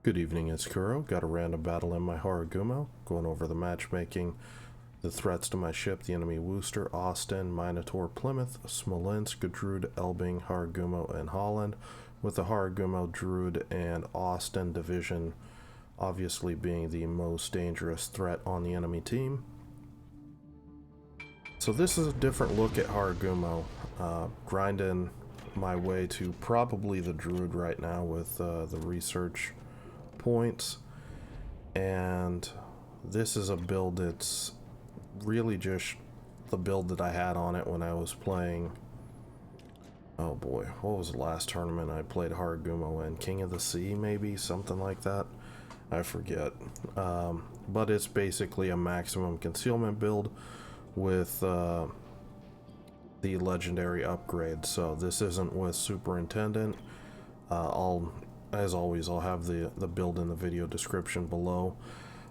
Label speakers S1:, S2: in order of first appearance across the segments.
S1: Good evening, it's Kuro. Got a random battle in my Harugumo. Going over the matchmaking, the threats to my ship, the enemy Worcester, Austin, Minotaur, Plymouth, Smolensk, Druid, Elbing, Harugumo, and Holland, with the Harugumo, Druid, and Austin division obviously being the most dangerous threat on the enemy team. So this is a different look at Harugumo. Grinding my way to probably the Druid right now with the research points, and this is a build that's really just the build that I had on it when I was playing, oh boy, what was the last tournament I played Harugumo in? King of the Sea, maybe? Something like that? I forget. But it's basically a maximum concealment build with the legendary upgrade. So this isn't with Superintendent. As always, I'll have the build in the video description below.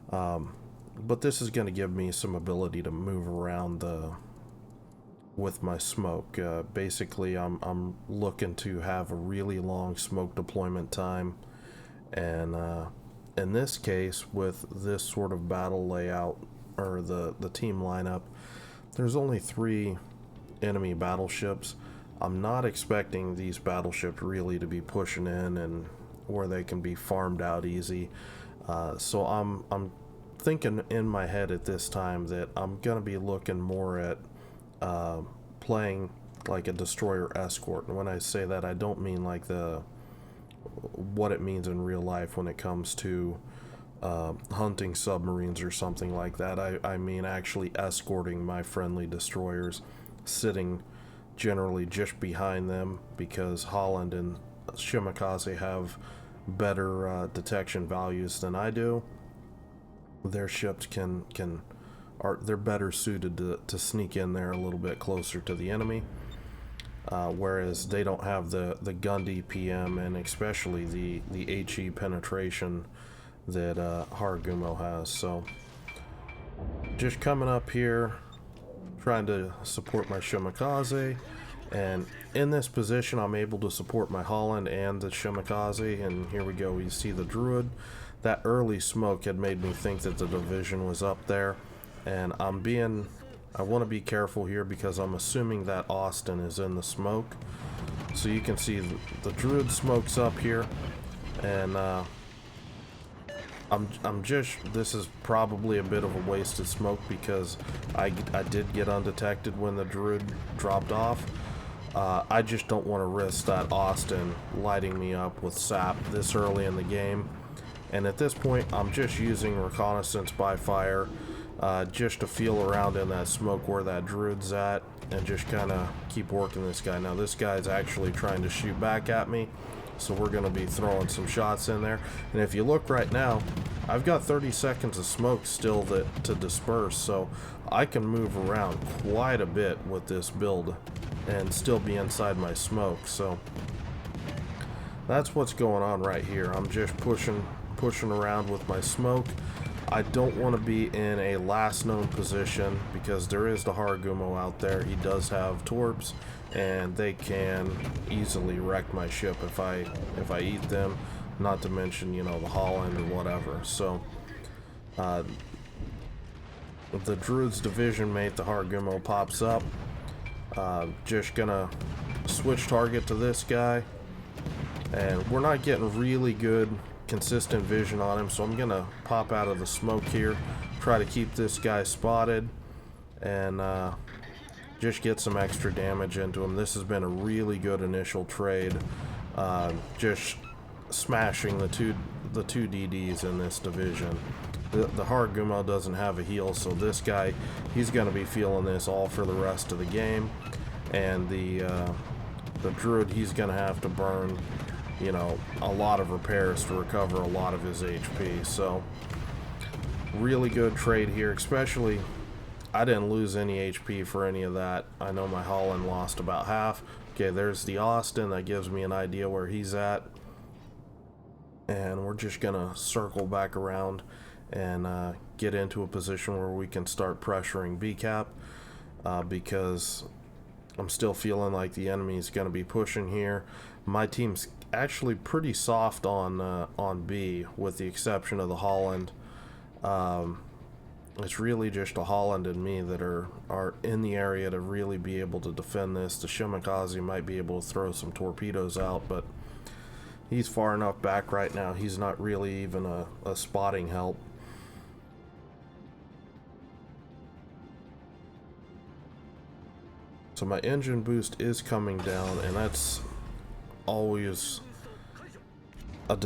S1: But this is going to give me some ability to move around with my smoke. Basically, I'm looking to have a really long smoke deployment time, and in this case, with this sort of battle layout or the team lineup, there's only 3 enemy battleships. I'm not expecting these battleships really to be pushing in and where they can be farmed out easy. So I'm thinking in my head at this time that I'm gonna be looking more at playing like a destroyer escort. And when I say that, I don't mean like what it means in real life when it comes to hunting submarines or something like that. I mean actually escorting my friendly destroyers, sitting generally just behind them, because Holland and Shimakaze have better detection values than I do. Their ships they're better suited to sneak in there a little bit closer to the enemy, whereas they don't have the gun DPM and especially the HE penetration that Harugumo has. So just coming up here, trying to support my Shimakaze, and in this position I'm able to support my Holland and the Shimakaze. And here we go, you see the Druid. That early smoke had made me think that the division was up there, and I want to be careful here because I'm assuming that Austin is in the smoke. So you can see the Druid smoke's up here, and this is probably a bit of a wasted smoke because I did get undetected when the Druid dropped off. I just don't want to risk that Austin lighting me up with sap this early in the game. And at this point, I'm just using reconnaissance by fire, just to feel around in that smoke where that Druid's at, and just kind of keep working this guy. Now this guy's actually trying to shoot back at me, so we're going to be throwing some shots in there. And if you look right now, I've got 30 seconds of smoke still to disperse, so I can move around quite a bit with this build and still be inside my smoke. So that's what's going on right here. I'm just pushing around with my smoke. I don't want to be in a last known position because there is the Harugumo out there. He does have torps, and they can easily wreck my ship if I eat them, not to mention, you know, the Holland or whatever. So the Druid's division mate, the Harugumo, pops up. Just gonna switch target to this guy, and we're not getting really good consistent vision on him, so I'm gonna pop out of the smoke here, try to keep this guy spotted, and just get some extra damage into him. This has been a really good initial trade, just smashing the two DDs in this division. The Harugumo doesn't have a heal, so this guy, he's gonna be feeling this all for the rest of the game. And the Druid, he's gonna have to burn, you know, a lot of repairs to recover a lot of his HP. So really good trade here, especially I didn't lose any HP for any of that. I know my Holland lost about half. Okay, there's the Austin. That gives me an idea where he's at, and we're just gonna circle back around and get into a position where we can start pressuring BCAP, because I'm still feeling like the enemy is going to be pushing here. My team's actually pretty soft on B, with the exception of the Holland. It's really just a Holland and me that are in the area to really be able to defend this. The Shimakaze might be able to throw some torpedoes out, but he's far enough back right now. He's not really even a spotting help. So my engine boost is coming down, and that's always a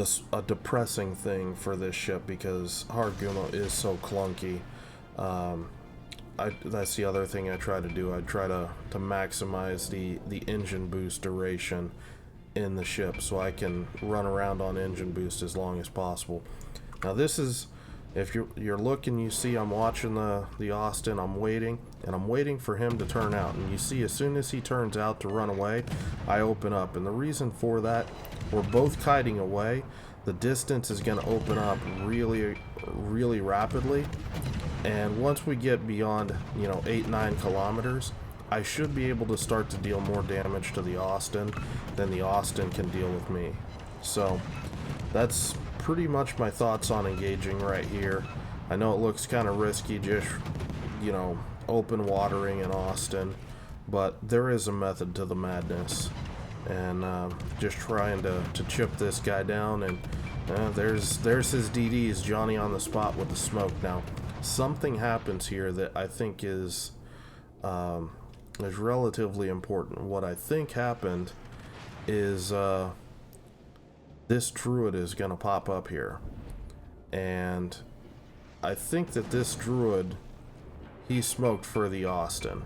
S1: depressing thing for this ship because Harugumo is so clunky. That's the other thing I try to do. I try to maximize the engine boost duration in the ship so I can run around on engine boost as long as possible. Now this is, if you're looking, you see I'm watching the Austin, I'm waiting, and I'm waiting for him to turn out, and you see as soon as he turns out to run away, I open up. And the reason for that, we're both kiting away, the distance is going to open up really rapidly, and once we get beyond, you know, 8-9 kilometers, I should be able to start to deal more damage to the Austin than the Austin can deal with me. So that's pretty much my thoughts on engaging right here. I know it looks kind of risky, just, you know, open watering in Austin, but there is a method to the madness, and just trying to chip this guy down. And there's his DDs, Johnny on the spot with the smoke. Now something happens here that I think is relatively important. What I think happened is this druid is going to pop up here, and I think that this druid, he smoked for the Austin,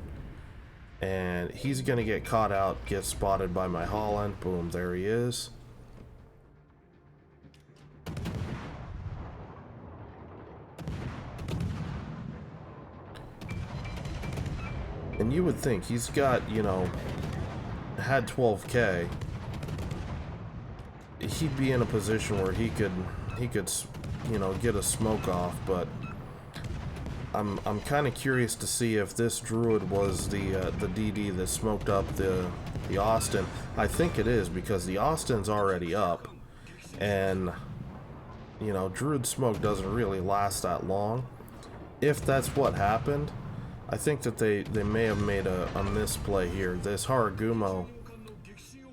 S1: and he's going to get caught out, get spotted by my Holland. Boom, there he is. And you would think he's got, you know, had 12k, he'd be in a position where he could, you know, get a smoke off. But I'm kind of curious to see if this druid was the DD that smoked up the Austin. I think it is, because the Austin's already up, and you know, druid smoke doesn't really last that long. If that's what happened, I think that they may have made a misplay here. This Harugumo,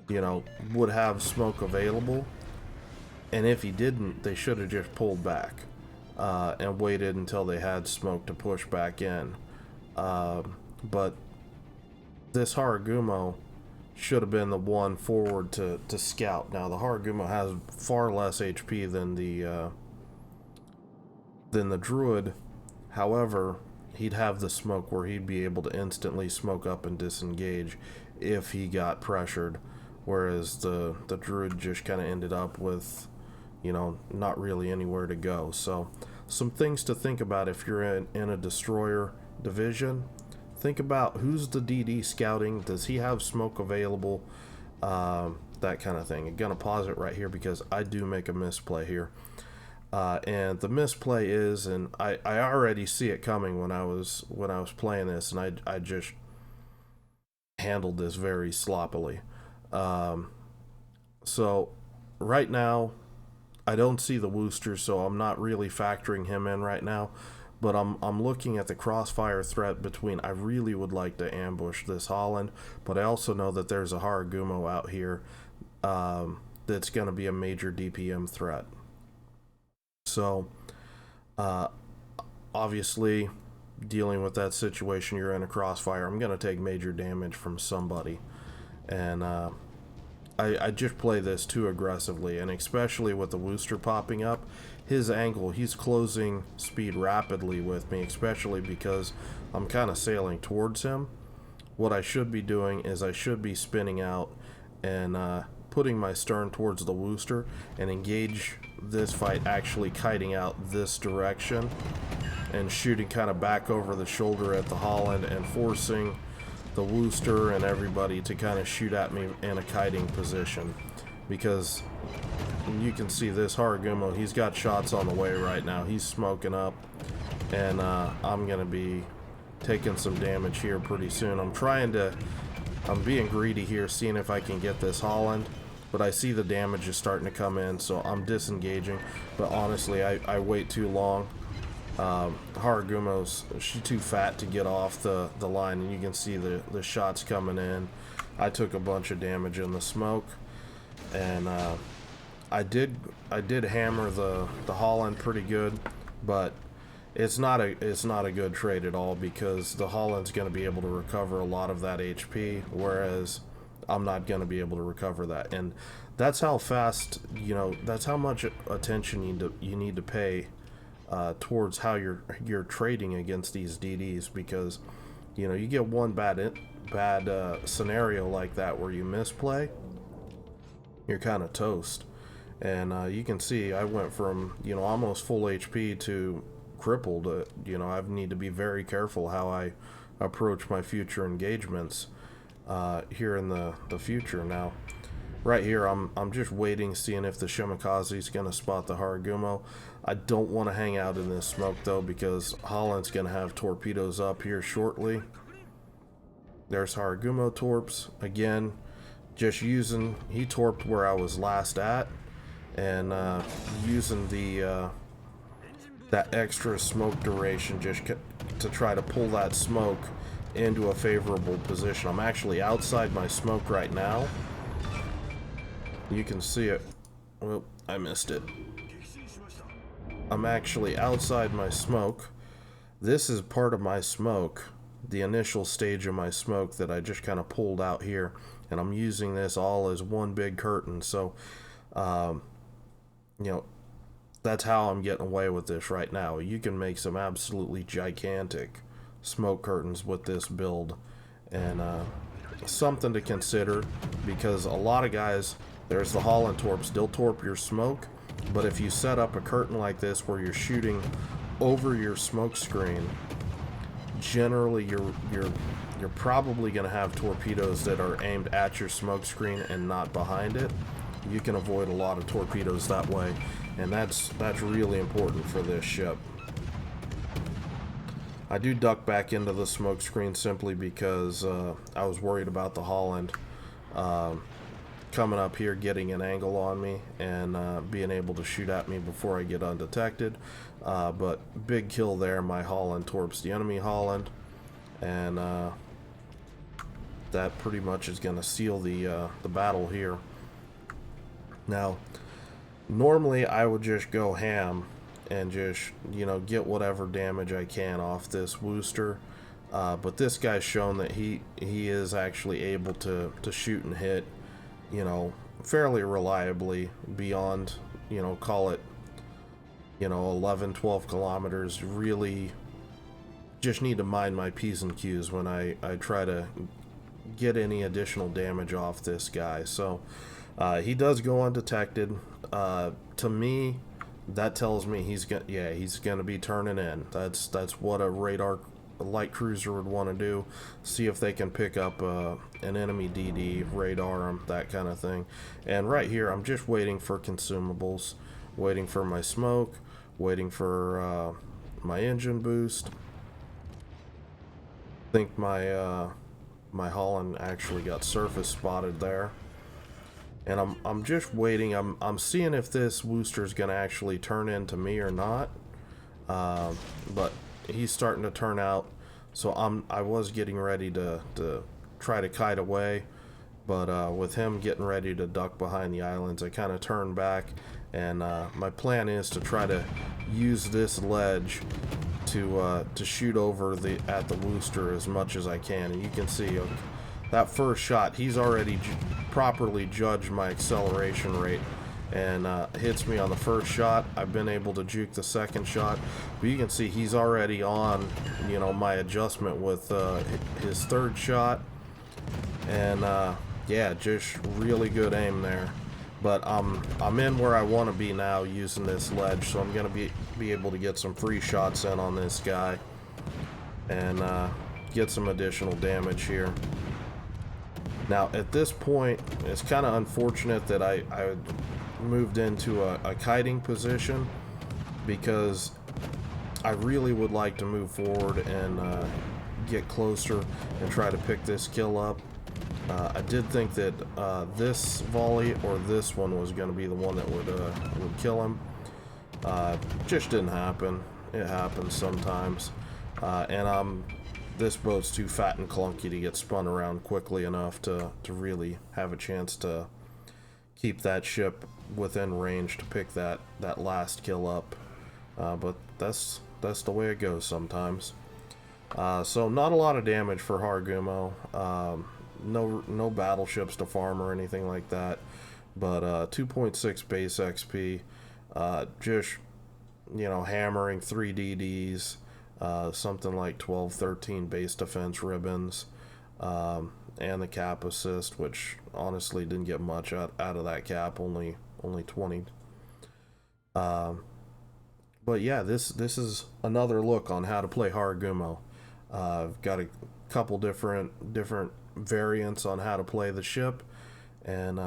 S1: you know, would have smoke available, and if he didn't, they should have just pulled back and waited until they had smoke to push back in. But this Harugumo should have been the one forward to scout. Now the Harugumo has far less HP than the druid. However, he'd have the smoke where he'd be able to instantly smoke up and disengage if he got pressured, whereas the druid just kind of ended up with, you know, not really anywhere to go. So some things to think about if you're in a destroyer division. Think about who's the DD scouting, does he have smoke available, that kind of thing. I'm gonna pause it right here because I do make a misplay here. And the misplay is, and I already see it coming when I was playing this, and I just handled this very sloppily. So right now I don't see the Wooster, so I'm not really factoring him in right now, but I'm looking at the crossfire threat between, I really would like to ambush this Holland, but I also know that there's a Harugumo out here that's going to be a major DPM threat. So, obviously, dealing with that situation, you're in a crossfire, I'm going to take major damage from somebody. And I just play this too aggressively, and especially with the Wooster popping up, his angle, he's closing speed rapidly with me, especially because I'm kind of sailing towards him. What I should be doing is I should be spinning out and putting my stern towards the Wooster and engage this fight, actually kiting out this direction and shooting kind of back over the shoulder at the Holland and forcing the Wooster and everybody to kind of shoot at me in a kiting position, because you can see this Harugumo, he's got shots on the way right now, he's smoking up, and I'm gonna be taking some damage here pretty soon. I'm being greedy here, seeing if I can get this Holland. but I see the damage is starting to come in, so I'm disengaging. But honestly, I wait too long. Harugumo's, she's too fat to get off the line, and you can see the shots coming in. I took a bunch of damage in the smoke, and I did hammer the Holland pretty good, but it's not a good trade at all, because the Holland's going to be able to recover a lot of that HP, whereas I'm not going to be able to recover that. And that's how fast, you know, that's how much attention you need to pay towards how you're trading against these DDs, because you know, you get one bad scenario like that where you misplay, you're kind of toast. And you can see I went from, you know, almost full HP to crippled. You know, I need to be very careful how I approach my future engagements here in the future. Now right here, I'm just waiting, seeing if the Shimikaze's gonna spot the Harugumo. I don't want to hang out in this smoke though, because Holland's gonna have torpedoes up here shortly. There's Harugumo torps again, just using, he torped where I was last at, and using the that extra smoke duration just to try to pull that smoke into a favorable position. I'm actually outside my smoke right now. You can see it. Well, I missed it. I'm actually outside my smoke. This is part of my smoke, the initial stage of my smoke that I just kind of pulled out here, and I'm using this all as one big curtain. So you know, that's how I'm getting away with this right now. You can make some absolutely gigantic smoke curtains with this build, and something to consider, because a lot of guys, there's the Holland torps, they'll torp your smoke, but if you set up a curtain like this where you're shooting over your smoke screen, generally you're probably going to have torpedoes that are aimed at your smoke screen and not behind it. You can avoid a lot of torpedoes that way, and that's really important for this ship. I do duck back into the smoke screen simply because I was worried about the Holland coming up here, getting an angle on me, and being able to shoot at me before I get undetected. But big kill there. My Holland torps the enemy Holland, and that pretty much is going to seal the battle here. Now, normally I would just go ham and just, you know, get whatever damage I can off this Wooster, but this guy's shown that he is actually able to shoot and hit, you know, fairly reliably beyond, you know, call it, you know, 11-12 kilometers. Really just need to mind my P's and Q's when I try to get any additional damage off this guy. So he does go undetected. To me, that tells me he's gonna be turning in. That's what a light cruiser would want to do. See if they can pick up an enemy DD, radar him, that kind of thing. And right here, I'm just waiting for consumables, waiting for my smoke, waiting for my engine boost. I think my my Holland actually got surface spotted there. And I'm just waiting. I'm seeing if this Wooster is going to actually turn into me or not. But he's starting to turn out. So I was getting ready to try to kite away. But with him getting ready to duck behind the islands, I kind of turned back. And my plan is to try to use this ledge to shoot over at the Wooster as much as I can. And you can see that first shot, he's already properly judged my acceleration rate and hits me on the first shot. I've been able to juke the second shot, but you can see he's already on, you know, my adjustment with his third shot. And yeah, just really good aim there. But I'm in where I want to be now using this ledge, so I'm gonna be able to get some free shots in on this guy and get some additional damage here. Now, at this point, it's kind of unfortunate that I moved into a kiting position, because I really would like to move forward and get closer and try to pick this kill up. I did think that this volley or this one was going to be the one that would kill him. Just didn't happen. It happens sometimes. And this boat's too fat and clunky to get spun around quickly enough to really have a chance to keep that ship within range to pick that last kill up. But that's the way it goes sometimes. So not a lot of damage for Harugumo. No battleships to farm or anything like that. But 2.6 base XP. Just, hammering 3 DDs. Something like 12, 13 base defense ribbons. And the cap assist, which honestly didn't get much out of that cap, only 20. But yeah, this is another look on how to play Harugumo. I've got a couple different variants on how to play the ship, and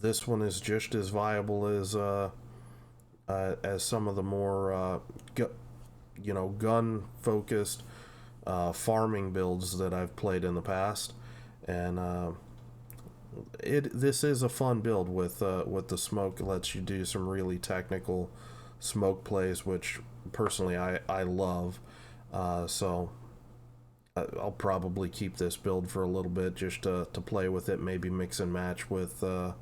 S1: this one is just as viable as some of the more gun focused farming builds that I've played in the past. And this is a fun build with the smoke. It lets you do some really technical smoke plays, which personally I love. So I'll probably keep this build for a little bit just to play with it, maybe mix and match with a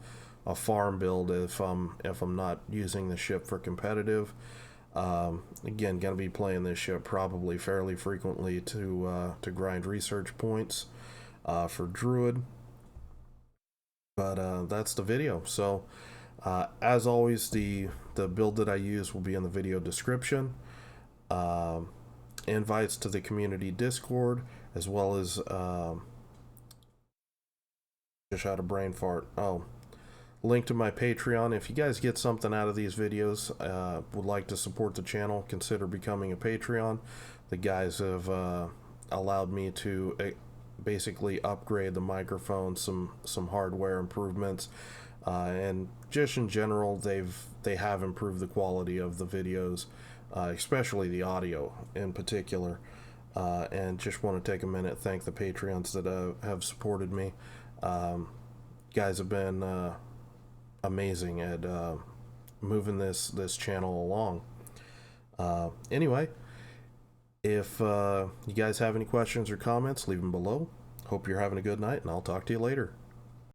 S1: farm build if I'm not using the ship for competitive. Again, gonna be playing this ship probably fairly frequently to grind research points for Druid. But that's the video. So as always, the build that I use will be in the video description. Invites to the community Discord, as well as just had a brain fart. Link to my Patreon. If you guys get something out of these videos, would like to support the channel, consider becoming a Patreon. The guys have allowed me to basically upgrade the microphone, some hardware improvements, and just in general, they have improved the quality of the videos, especially the audio in particular. And just want to take a minute, thank the Patreons that have supported me. Guys have been amazing at moving this channel along. Anyway, if you guys have any questions or comments, leave them below. Hope you're having a good night, and I'll talk to you later.